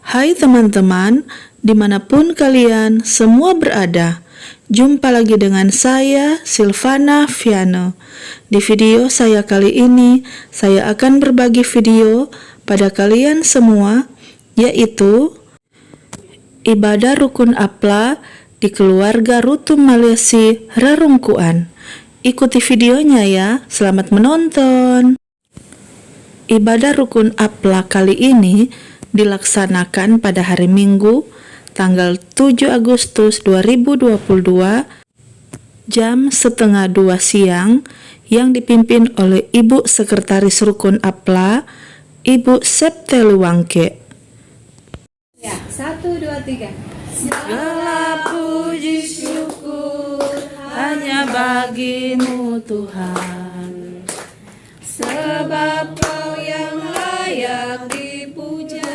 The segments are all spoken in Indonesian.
Hai teman-teman, dimanapun kalian semua berada, jumpa lagi dengan saya, Silvana Viano. Di video saya kali ini, saya akan berbagi video pada kalian semua, yaitu ibadah rukun apla di keluarga Rutum Malaysia Rerungkuan. Ikuti videonya ya, selamat menonton. Ibadah rukun apla kali ini dilaksanakan pada hari Minggu, tanggal 7 Agustus 2022, jam 1:30 siang, yang dipimpin oleh Ibu Sekretaris Rukun Apla, Ibu Septelu Wangke. Ya, 1, 2, 3. Segala puji syukur hanya bagimu Tuhan, Sebab Kau yang layak dipuja.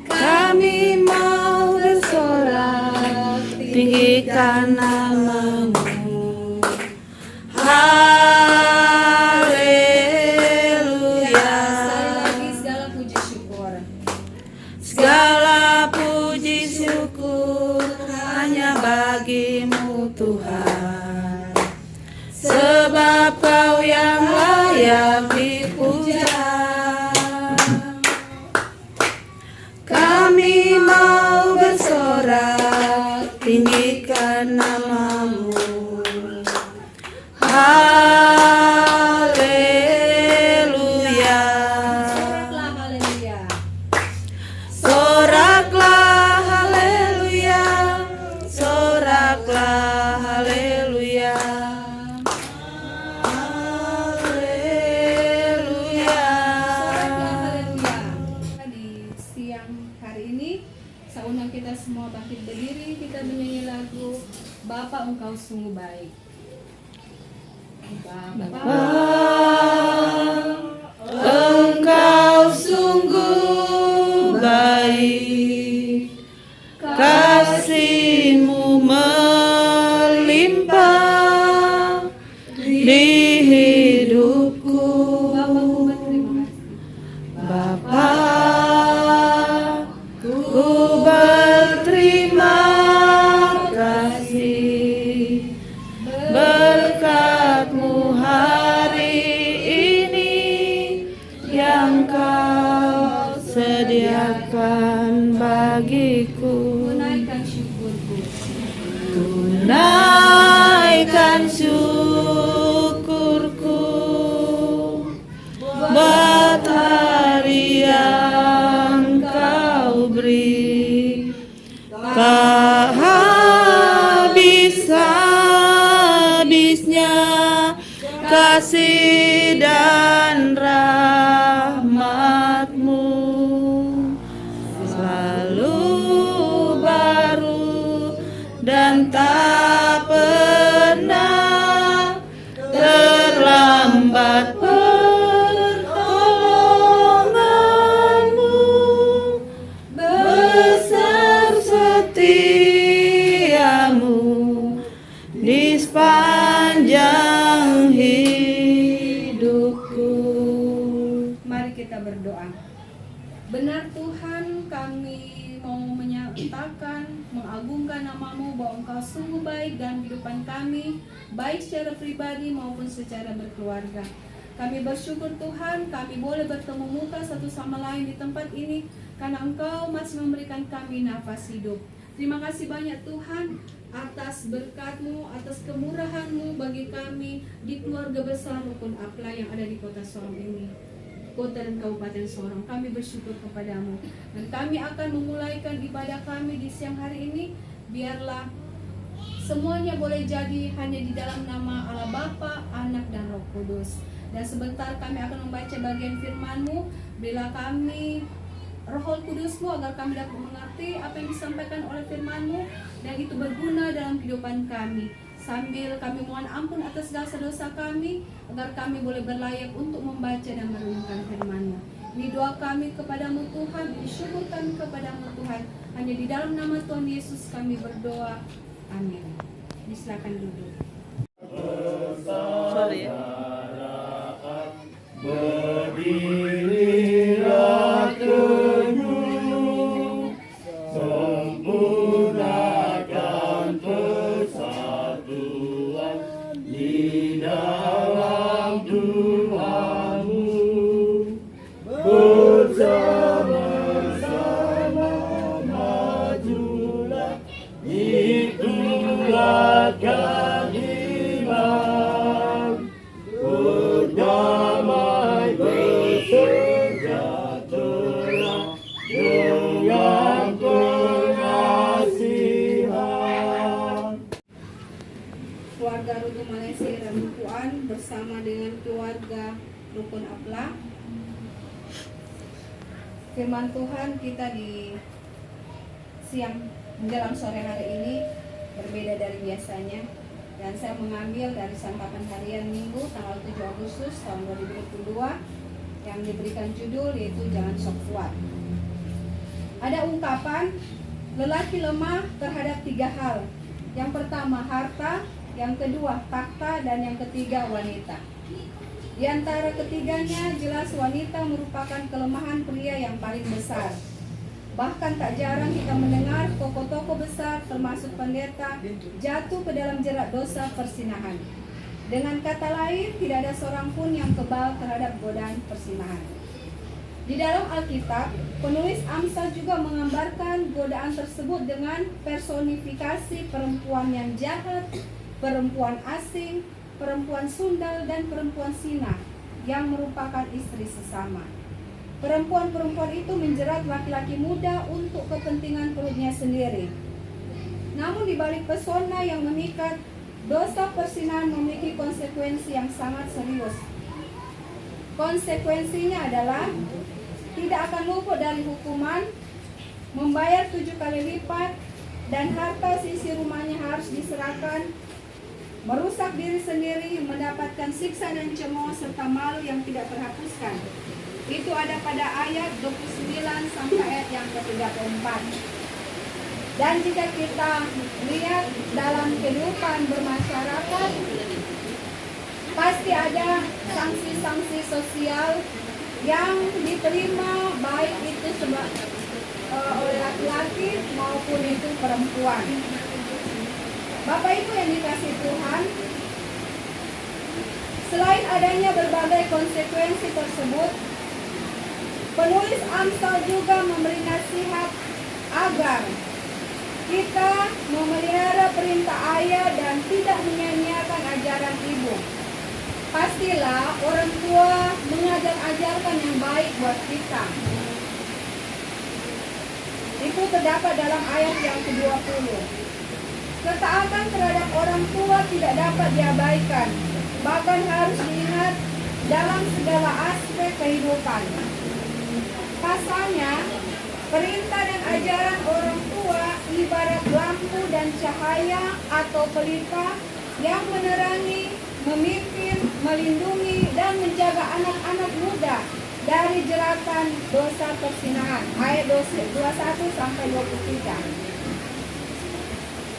kami mau bersorak, tinggikan namamu. Haleluya. Sekali lagi segala puji syukur. Segala puji syukur hanya bagimu Tuhan, sebab Kau yang layak dipuja. Kami mau bersorak, tinggikan namamu. Haleluya. Soraklah haleluya. Soraklah haleluya. Soraklah haleluya. Haleluya. Haleluya. Di siang hari ini, saya undang kita semua bangkit berdiri, kita menyanyi lagu Bapa Engkau Sungguh Baik. Bapa Engkau sungguh baik, kasih-Mu melimpah di hidupku. Bapa, terima kasih. Bapa, ku berterima kasih berkat-Mu hari ini yang Kau sediakan bagiku. Tunaikan syukurku. Tunaikan syukurku buat hari yang Kau beri, tak habis-habisnya kasih dan rahmat-Mu selalu baru dan tak pernah terlambat pertolongan-Mu, besar setia-Mu di sepanjang hidupku. Mari kita berdoa. Benar Tuhan, kami mau menyatakan, mengagungkan nama-Mu bahwa Engkau sungguh baik dalam kehidupan kami, baik secara pribadi maupun secara berkeluarga. Kami bersyukur Tuhan, kami boleh bertemu muka satu sama lain di tempat ini, karena Engkau masih memberikan kami nafas hidup. Terima kasih banyak Tuhan atas berkat-Mu, atas kemurahan-Mu bagi kami di keluarga besar Rukun Apla yang ada di Kota Sorong ini, Kota dan Kabupaten Sorong. Kami bersyukur kepadamu, dan kami akan memulaikan ibadah kami di siang hari ini. Biarlah semuanya boleh jadi hanya di dalam nama Allah Bapa, Anak, dan Roh Kudus. Dan sebentar kami akan membaca bagian firman-Mu. Berilah kami Roh Kudus-Mu agar kami dapat mengerti apa yang disampaikan oleh firman-Mu, dan itu berguna dalam kehidupan kami. Sambil kami mohon ampun atas segala dosa kami, agar kami boleh berlayak untuk membaca dan merenungkan firman-Mu. Ini doa kami kepadamu Tuhan, ini syukur kami kepadamu Tuhan. Hanya di dalam nama Tuhan Yesus kami berdoa. Amin. Silakan duduk. Sorry ya. Berdirilah rukun akhlak. Firman Tuhan kita di siang menjelang sore hari ini berbeda dari biasanya, dan saya mengambil dari santapan harian Minggu tanggal 7 Agustus tahun 2022 yang diberikan judul yaitu Jangan Sok Kuat. Ada ungkapan lelaki lemah terhadap 3 hal. Yang pertama harta, yang kedua takhta, dan yang ketiga wanita. Di antara ketiganya jelas wanita merupakan kelemahan pria yang paling besar. Bahkan tak jarang kita mendengar tokoh-tokoh besar termasuk pendeta jatuh ke dalam jerat dosa persinahan. Dengan kata lain, tidak ada seorang pun yang kebal terhadap godaan persinahan. Di dalam Alkitab, penulis Amsal juga menggambarkan godaan tersebut dengan personifikasi perempuan yang jahat, perempuan asing, perempuan sundal, dan perempuan Sina yang merupakan istri sesama. Perempuan-perempuan itu menjerat laki-laki muda untuk kepentingan perutnya sendiri. Namun di balik pesona yang memikat, dosa persinahan memiliki konsekuensi yang sangat serius. Konsekuensinya adalah tidak akan luput dari hukuman, membayar 7 kali lipat, dan harta sisi rumahnya harus diserahkan, merusak diri sendiri, mendapatkan siksa dan cemooh serta malu yang tidak terhapuskan. Itu ada pada ayat 29 sampai ayat yang ke-34. Dan jika kita lihat dalam kehidupan bermasyarakat, pasti ada sanksi-sanksi sosial yang diterima baik itu oleh laki-laki maupun itu perempuan. Bapak Ibu yang dikasihi Tuhan, selain adanya berbagai konsekuensi tersebut, penulis Amsal juga memberi nasihat agar kita memelihara perintah ayah dan tidak menyia-nyiakan ajaran ibu. Pastilah orang tua mengajar-ajarkan yang baik buat kita. Itu terdapat dalam ayat yang ke-20. Ketaatan terhadap orang tua tidak dapat diabaikan, bahkan harus diingat dalam segala aspek kehidupan. Pasalnya, perintah dan ajaran orang tua ibarat lampu dan cahaya atau pelita yang menerangi, memimpin, melindungi, dan menjaga anak-anak muda dari jeratan dosa persinahan. Ayat 21 sampai 23.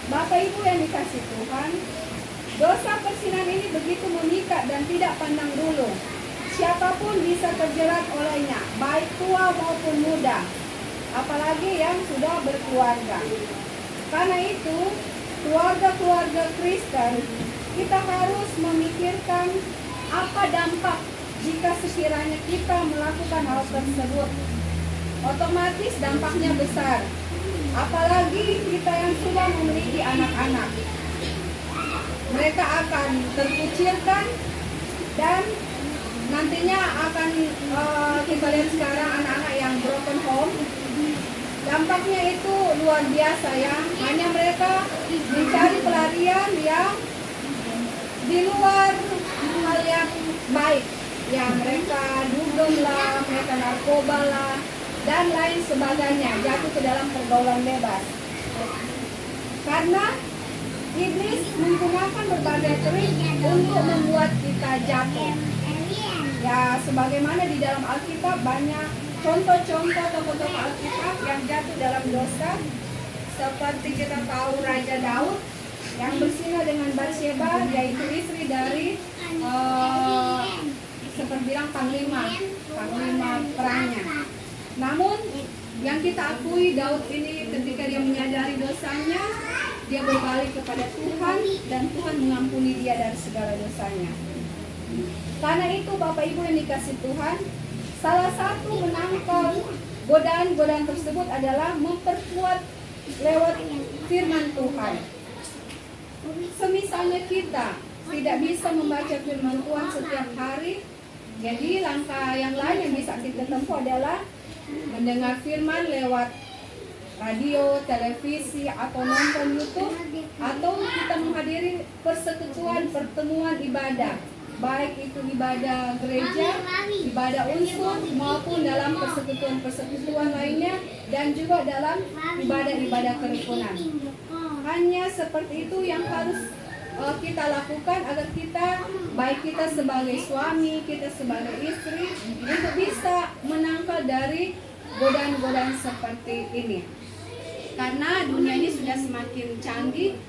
Bapak Ibu yang dikasihi Tuhan, dosa persinahan ini begitu memikat dan tidak pandang bulu. Siapapun bisa terjerat olehnya, baik tua maupun muda, apalagi yang sudah berkeluarga. Karena itu, keluarga-keluarga Kristen, kita harus memikirkan apa dampak jika sekiranya kita melakukan hal tersebut. Otomatis dampaknya besar, apalagi kita yang sudah memiliki anak-anak. Mereka akan terkucilkan dan nantinya akan kita lihat sekarang anak-anak yang broken home. Dampaknya itu luar biasa ya. Hanya mereka mencari pelarian yang di luar hal yang baik. Ya, mereka dugem lah, mereka narkoba lah, dan lain sebagainya. Jatuh ke dalam pergaulan bebas. Karena iblis menggunakan berbagai trik untuk membuat kita jatuh. Ya, sebagaimana di dalam Alkitab banyak contoh-contoh tokoh-tokoh Alkitab yang jatuh dalam dosa. Seperti kita tahu Raja Daud yang berzina dengan Batsheba, yaitu istri dari seperti bilang panglima perangnya. Namun yang kita akui, Daud ini ketika dia menyadari dosanya, dia berbalik kepada Tuhan dan Tuhan mengampuni dia dari segala dosanya. Karena itu Bapak Ibu yang dikasihi Tuhan, salah satu menangkal godaan-godaan tersebut adalah memperkuat lewat firman Tuhan. Semisalnya kita tidak bisa membaca firman Tuhan setiap hari, jadi langkah yang lain yang bisa kita tempuh adalah mendengar firman lewat radio, televisi, atau nonton YouTube, atau kita menghadiri persekutuan pertemuan ibadah. baik itu ibadah gereja, ibadah unsur, maupun dalam persekutuan-persekutuan lainnya, dan juga dalam ibadah-ibadah kerukunan. Hanya seperti itu yang harus kita lakukan agar kita, baik kita sebagai suami, kita sebagai istri, untuk bisa menangkal dari godaan-godaan seperti ini. Karena dunia ini sudah semakin canggih,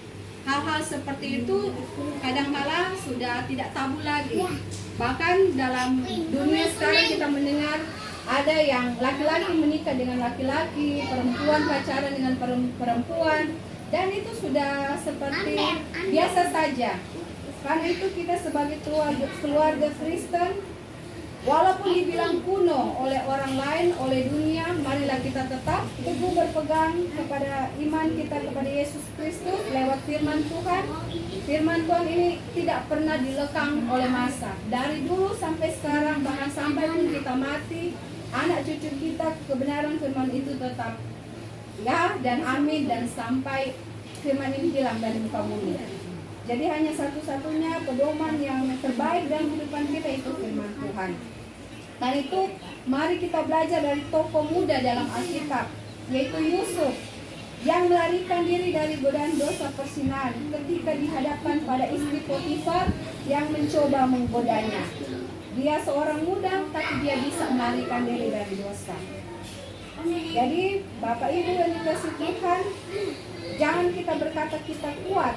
hal-hal seperti itu kadang-kala sudah tidak tabu lagi. Bahkan dalam dunia sekarang kita mendengar ada yang laki-laki menikah dengan laki-laki, perempuan pacaran dengan perempuan, dan itu sudah seperti biasa saja. Karena itu kita sebagai keluarga Kristen, walaupun dibilang kuno oleh orang lain, oleh dunia, marilah kita tetap teguh berpegang kepada iman kita kepada Yesus Kristus lewat firman Tuhan. Firman Tuhan ini tidak pernah dilekang oleh masa. Dari dulu sampai sekarang, bahkan sampai pun kita mati, anak cucu kita, kebenaran firman itu tetap ya dan amin, dan sampai firman ini hilang dari muka bumi. Jadi hanya satu-satunya pedoman yang terbaik dalam kehidupan kita itu firman Tuhan. Dan itu mari kita belajar dari tokoh muda dalam Alkitab, yaitu Yusuf, yang melarikan diri dari godaan dosa perzinahan ketika dihadapkan pada istri Potifar yang mencoba menggodanya. Dia seorang muda, tapi dia bisa melarikan diri dari dosa. Jadi Bapak Ibu yang dikasihi Tuhan, jangan kita berkata kita kuat,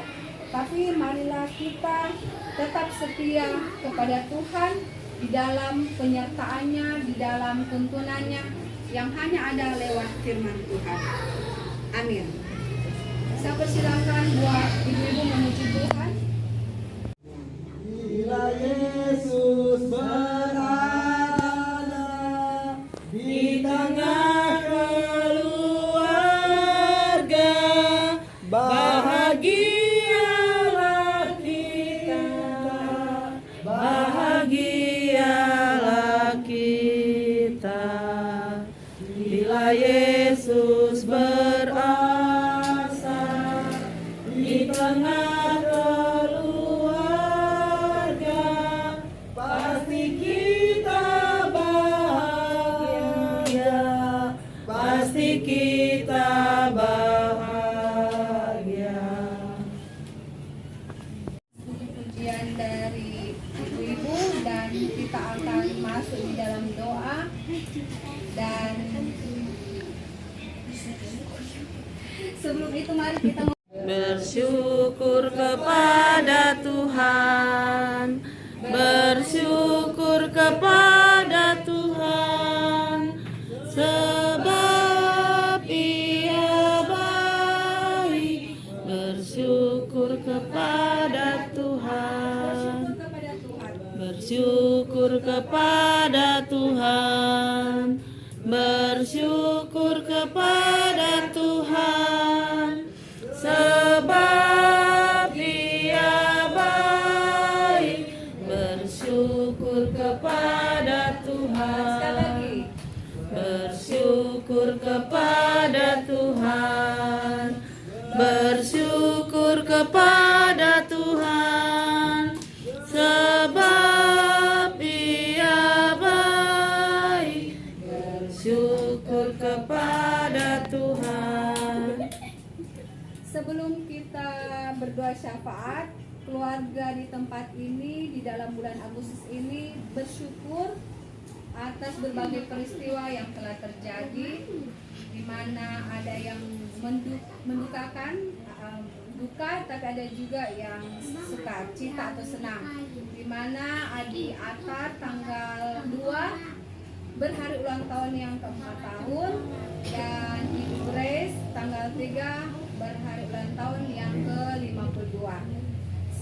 tapi marilah kita tetap setia kepada Tuhan di dalam penyertaannya, di dalam tuntunannya yang hanya ada lewat firman Tuhan. Amin. Saya persilakan buat ibu-ibu memuji Tuhan. Bila Yesus berada di tengah keluarga, bahagialah kita, bahagialah kita. Bila Yesus berasa di tengah keluarga, pasti kita bahagia, pasti kita bahagia. Puji-pujian dari ibu-ibu, dan kita akan masuk di dalam doa. Dan sebelum itu mari kita Bersyukur kepada Tuhan, bersyukur kepada Tuhan, sebab Ia baik. Bersyukur kepada Tuhan, bersyukur kepada Tuhan, bersyukur kepada Tuhan, sebab Dia baik. Bersyukur kepada Tuhan, bersyukur kepada Tuhan, bersyukur kepada Tuhan, sebab Ia baik. Bersyukur kepada Tuhan. Sebelum kita berdoa syafaat, keluarga di tempat ini di dalam bulan Agustus ini bersyukur atas berbagai peristiwa yang telah terjadi, di mana ada yang mendukakan, duka, tapi ada juga yang suka cita atau senang. Di mana Adi Atar tanggal 2 berhari ulang tahun yang ke-4 tahun, dan Ibu Grace tanggal 3 berhari ulang tahun yang ke-52.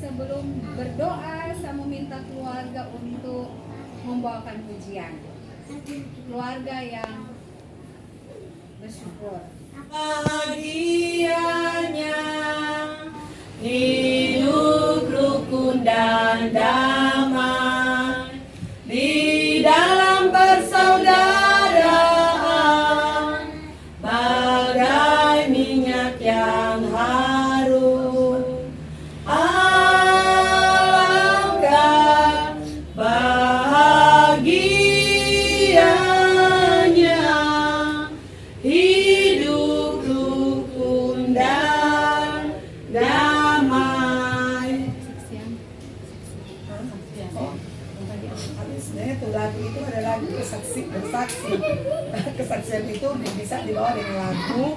Sebelum berdoa, saya meminta keluarga untuk membawakan pujian. Keluarga yang bersyukur. Bahagianya hidup rukun dan damai di dalam persaudaraan, bagai minyak yang harum. Alangkah bersaksi. Kesaksian itu bisa dibawa dengan lagu,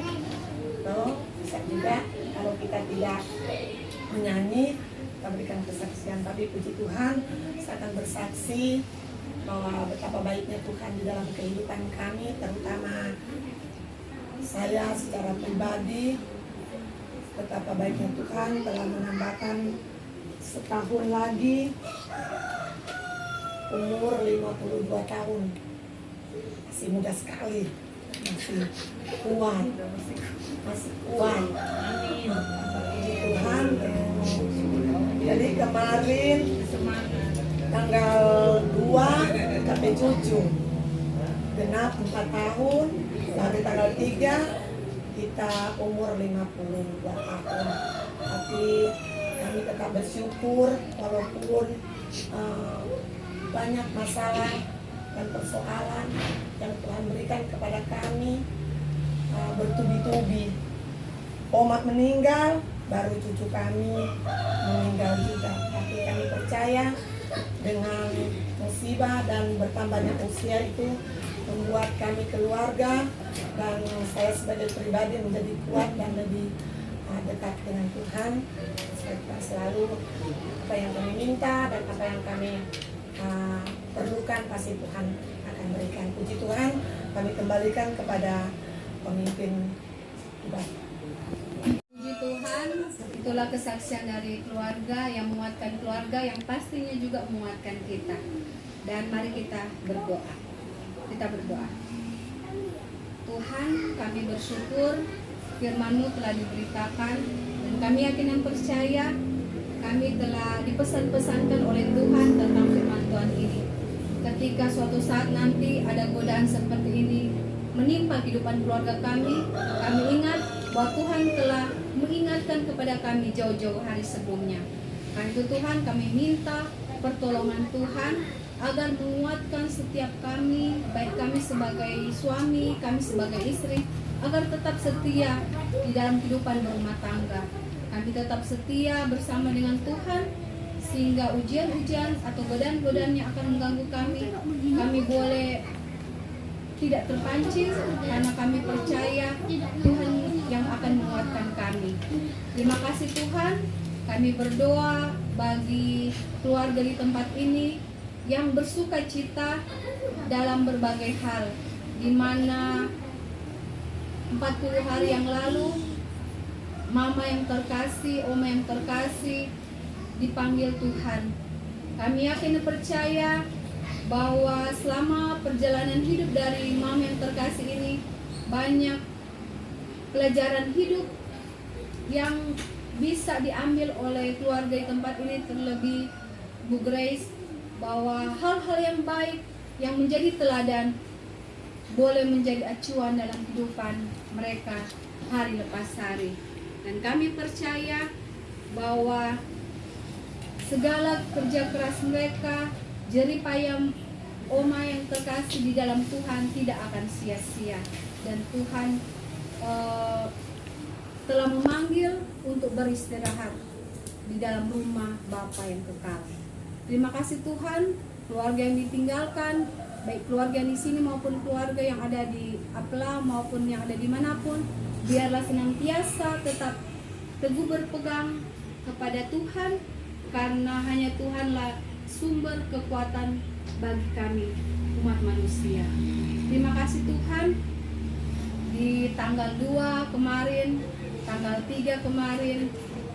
atau bisa juga kalau kita tidak menyanyi, kita berikan kesaksian. Tapi puji Tuhan, saya akan bersaksi bahwa betapa baiknya Tuhan di dalam kehidupan kami, terutama saya secara pribadi. Betapa baiknya Tuhan telah menambahkan setahun lagi umur 52 tahun. Masih muda sekali, masih kuat, puji Tuhan. Jadi kemarin tanggal 2 sampai 7 genap 4 tahun, dari tanggal 3 kita umur 52 tahun. Tapi kami tetap bersyukur walaupun banyak masalah dan persoalan yang Tuhan berikan kepada kami bertubi-tubi. Omat meninggal, baru cucu kami meninggal juga. Tapi kami percaya dengan musibah dan bertambahnya usia itu membuat kami keluarga dan saya sebagai pribadi menjadi kuat dan lebih dekat dengan Tuhan. Kita selalu apa yang kami minta dan apa yang kami perlukan pasti Tuhan akan berikan. Puji Tuhan, kami kembalikan kepada pemimpin ibadah. Puji Tuhan, itulah kesaksian dari keluarga yang menguatkan keluarga, yang pastinya juga menguatkan kita. Dan mari kita berdoa. Kita berdoa. Tuhan, kami bersyukur firman-Mu telah diberitakan dan kami yakin dan percaya kami telah dipesan-pesankan oleh Tuhan tentang firman Tuhan ini. Ketika suatu saat nanti ada godaan seperti ini menimpa kehidupan keluarga kami ingat bahwa Tuhan telah mengingatkan kepada kami jauh-jauh hari sebelumnya. Karena itu Tuhan, kami minta pertolongan Tuhan agar menguatkan setiap kami, baik kami sebagai suami, kami sebagai istri, agar tetap setia di dalam kehidupan berumah tangga. Kami tetap setia bersama dengan Tuhan, sehingga ujian-ujian atau godaan-godaan yang akan mengganggu kami boleh tidak terpancing, karena kami percaya Tuhan yang akan menguatkan kami. Terima kasih Tuhan, kami berdoa bagi keluarga di tempat ini yang bersuka cita dalam berbagai hal, di mana 40 hari yang lalu mama yang terkasih, oma yang terkasih dipanggil Tuhan. Kami yakin dan percaya bahwa selama perjalanan hidup dari mama yang terkasih ini banyak pelajaran hidup yang bisa diambil oleh keluarga di tempat ini, terlebih Bu Grace, bahwa hal-hal yang baik yang menjadi teladan boleh menjadi acuan dalam kehidupan mereka hari lepas hari. Dan kami percaya bahwa segala kerja keras mereka, jerih payah oma yang terkasih di dalam Tuhan tidak akan sia-sia. Dan Tuhan telah memanggil untuk beristirahat di dalam rumah Bapa yang kekal. Terima kasih Tuhan, keluarga yang ditinggalkan, baik keluarga yang di sini maupun keluarga yang ada di Apla maupun yang ada dimanapun, biarlah senantiasa tetap teguh berpegang kepada Tuhan, karena hanya Tuhanlah sumber kekuatan bagi kami umat manusia. Terima kasih Tuhan, di tanggal 2 kemarin, tanggal 3 kemarin,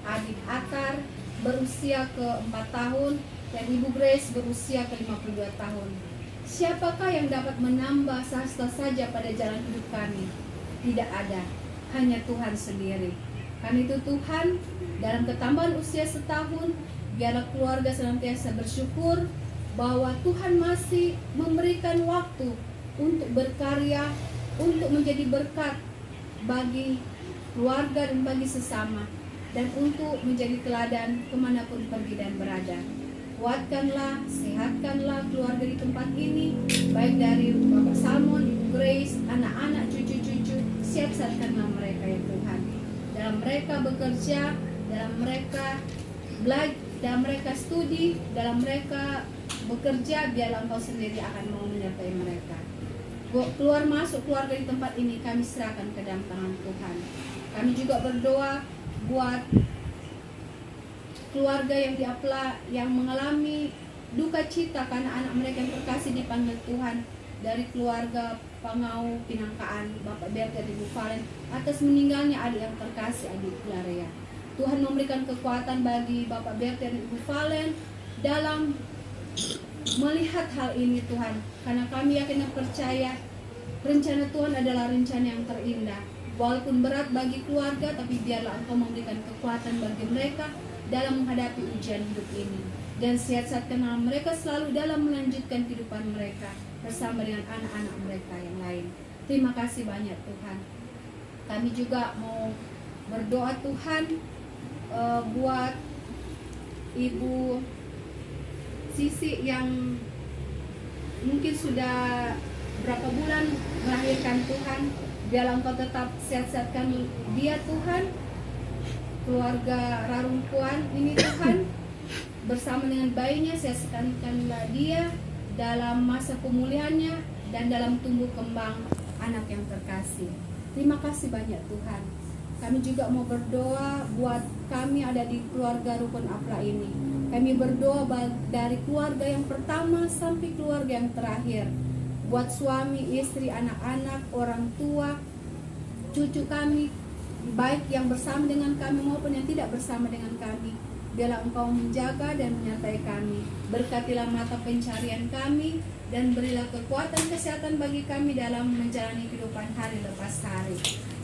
adik Atar berusia ke 4 tahun dan Ibu Grace berusia ke 52 tahun. Siapakah yang dapat menambah sahasta saja pada jalan hidup kami? Tidak ada, hanya Tuhan sendiri. Karena itu Tuhan, dalam ketambahan usia setahun, biarlah keluarga senantiasa bersyukur bahwa Tuhan masih memberikan waktu untuk berkarya, untuk menjadi berkat bagi keluarga dan bagi sesama, dan untuk menjadi teladan kemanapun pergi dan berada. Kuatkanlah, sehatkanlah keluarga di tempat ini, baik dari Bapak Salmon, Ibu Grace, anak-anak, cucu-cucu. Siapkanlah mereka ya Tuhan, dalam mereka bekerja, dalam mereka belajar, dalam mereka studi, dalam mereka bekerja, biarlah Engkau sendiri akan mau menyertai mereka. keluar masuk keluarga di tempat ini kami serahkan ke dalam tangan Tuhan. Kami juga berdoa buat keluarga yang mengalami duka cita karena anak mereka yang terkasih dipanggil Tuhan, dari keluarga Pangau Pinangkaan, Bapak Berger Ibu Valen, atas meninggalnya adik yang terkasih, adik Clarea. Tuhan memberikan kekuatan bagi Bapak Berger dan Ibu Valen dalam melihat hal ini Tuhan, karena kami yakin dan percaya rencana Tuhan adalah rencana yang terindah. Walaupun berat bagi keluarga, tapi biarlah Engkau memberikan kekuatan bagi mereka dalam menghadapi ujian hidup ini, dan sehat-sehatkanlah mereka selalu dalam melanjutkan kehidupan mereka bersama dengan anak-anak mereka yang lain. Terima kasih banyak Tuhan. Kami juga mau berdoa Tuhan buat Ibu Sisi yang mungkin sudah berapa bulan melahirkan Tuhan. Biarlah Engkau tetap sehat-sehatkan dia Tuhan, keluarga Rarumpuan ini Tuhan, bersama dengan bayinya, sehatkanlah dia dalam masa pemulihannya dan dalam tumbuh kembang anak yang terkasih. Terima kasih banyak Tuhan. Kami juga mau berdoa buat kami ada di keluarga Rukun Apla ini. Kami berdoa dari keluarga yang pertama sampai keluarga yang terakhir, buat suami, istri, anak-anak, orang tua, cucu kami, baik yang bersama dengan kami maupun yang tidak bersama dengan kami. Biarlah Engkau menjaga dan menyertai kami. Berkatilah mata pencarian kami, dan berilah kekuatan kesehatan bagi kami dalam menjalani kehidupan hari lepas hari.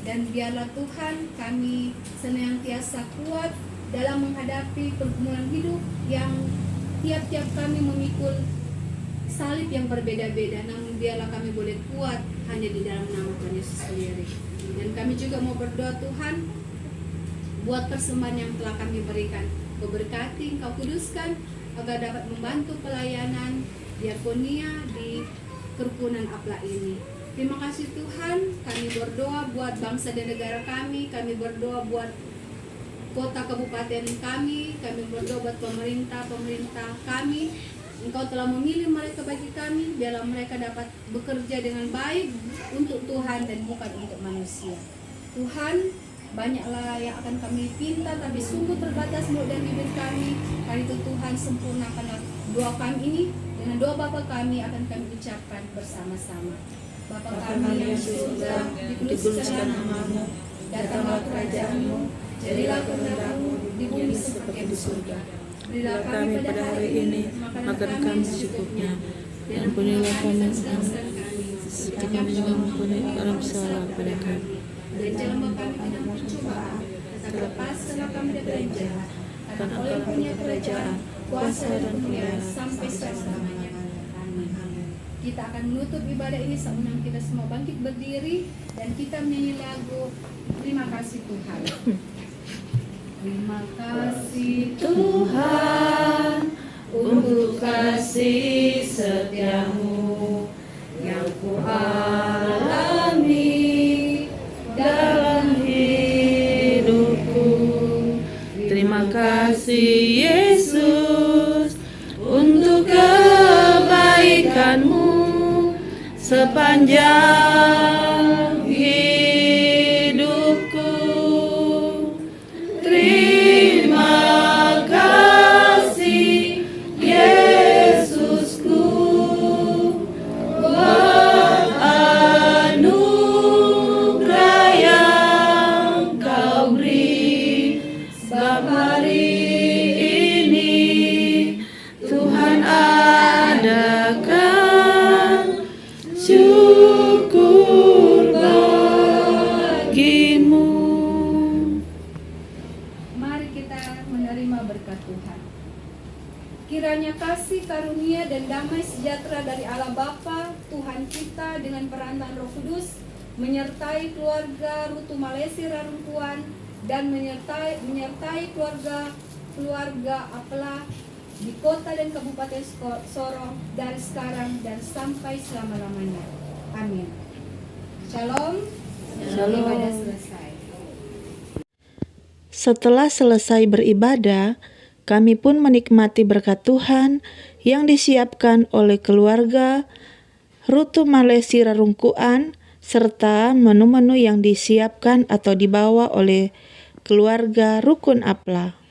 Dan biarlah Tuhan kami senantiasa kuat dalam menghadapi pergumulan hidup yang tiap-tiap kami memikul salib yang berbeda-beda, namun biarlah kami boleh kuat hanya di dalam nama Tuhan Yesus sendiri. Dan kami juga mau berdoa Tuhan buat persembahan yang telah kami berikan. Kau berkati, Kau kuduskan agar dapat membantu pelayanan diakonia di kerukunan Apla ini. Terima kasih Tuhan. Kami berdoa buat bangsa dan negara kami berdoa buat kota kabupaten kami berdoa buat pemerintah kami. Engkau telah memilih mereka bagi kami, biarlah mereka dapat bekerja dengan baik untuk Tuhan dan bukan untuk manusia. Tuhan, banyaklah yang akan kami pinta, tapi sungguh terbatas mulut dan bibir kami. Karena itu Tuhan, sempurnakanlah doa kami ini, dengan doa Bapa kami akan kami ucapkan bersama-sama. Bapa kami yang di surga, dikuduskan namamu, datanglah kerajaan-Mu, jadilah kehendak-Mu di bumi seperti di surga. Berilah kami pada hari ini makan kami secukupnya, dan ampunilah kami seperti kami juga mengampuni orang bersalah pada kami. Dan jangan membawa kami ke dalam percobaan, tetapi lepaskanlah kami dari yang jahat. Karena Engkau punya kerajaan, kuasa dan kemuliaan sampai selama-lamanya. Amin. Kita akan menutup ibadah ini semenang kita semua bangkit berdiri dan kita menyanyi lagu Terima Kasih Tuhan. Terima kasih Tuhan untuk kasih setiamu yang ku alami dalam hidupku. Terima kasih Yesus untuk kebaikan-Mu sepanjang hidupku. Terima kasih Yesusku buat anugerah yang Kau beri. Sebab hari ini Tuhan adakan syukur bagimu. Mari kita menerima berkat Tuhan. Kiranya kasih karunia dan damai sejahtera dari Allah Bapa, Tuhan kita dengan perantaraan Roh Kudus menyertai keluarga Rutu Malesi Rarumpuan dan menyertai keluarga Apla di kota dan kabupaten Sorong dari sekarang dan sampai selama-lamanya. Amin. Shalom. Shalom. Ibadah selesai. Setelah selesai beribadah, kami pun menikmati berkat Tuhan yang disiapkan oleh keluarga rutu malesi rarungkuan, serta menu-menu yang disiapkan atau dibawa oleh keluarga Rukun Apla.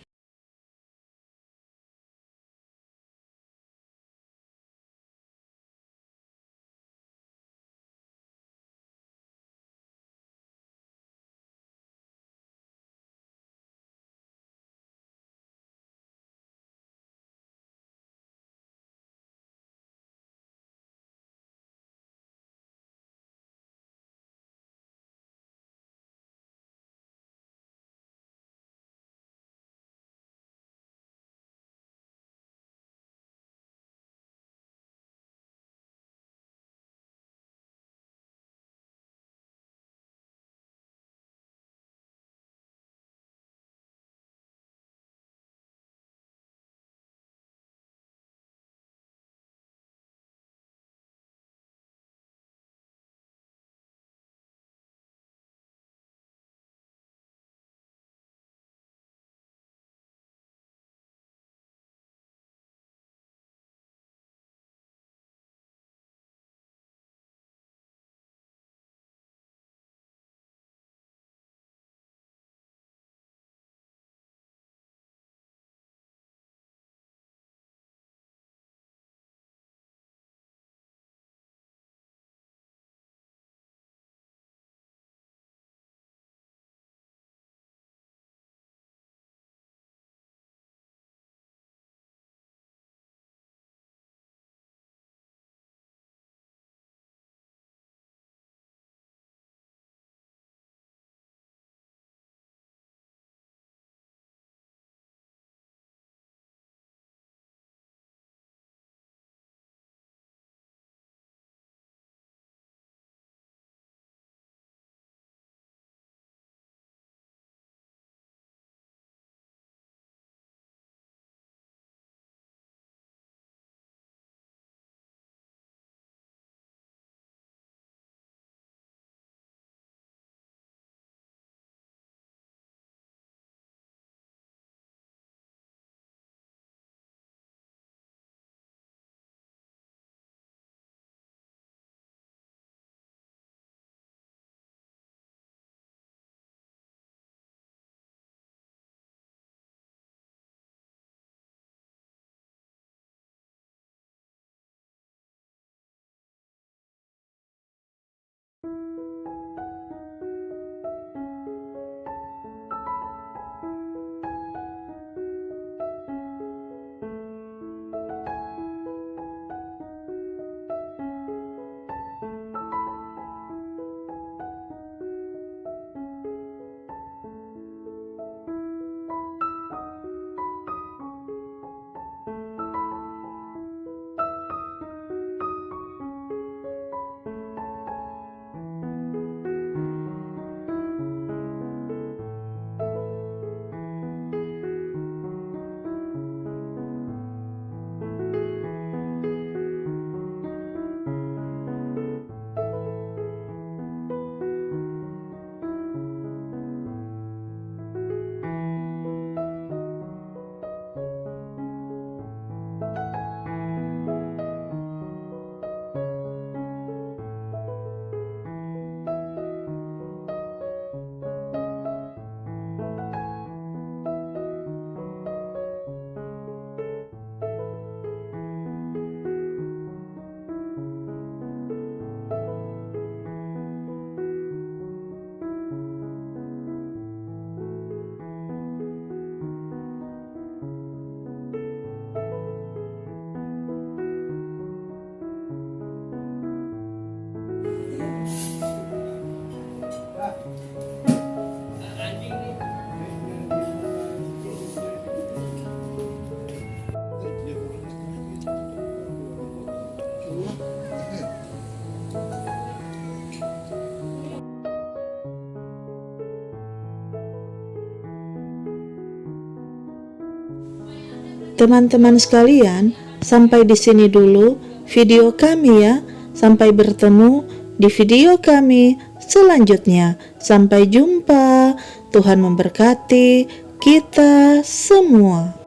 Teman-teman sekalian, sampai di sini dulu video kami ya. Sampai bertemu di video kami selanjutnya. Sampai jumpa. Tuhan memberkati kita semua.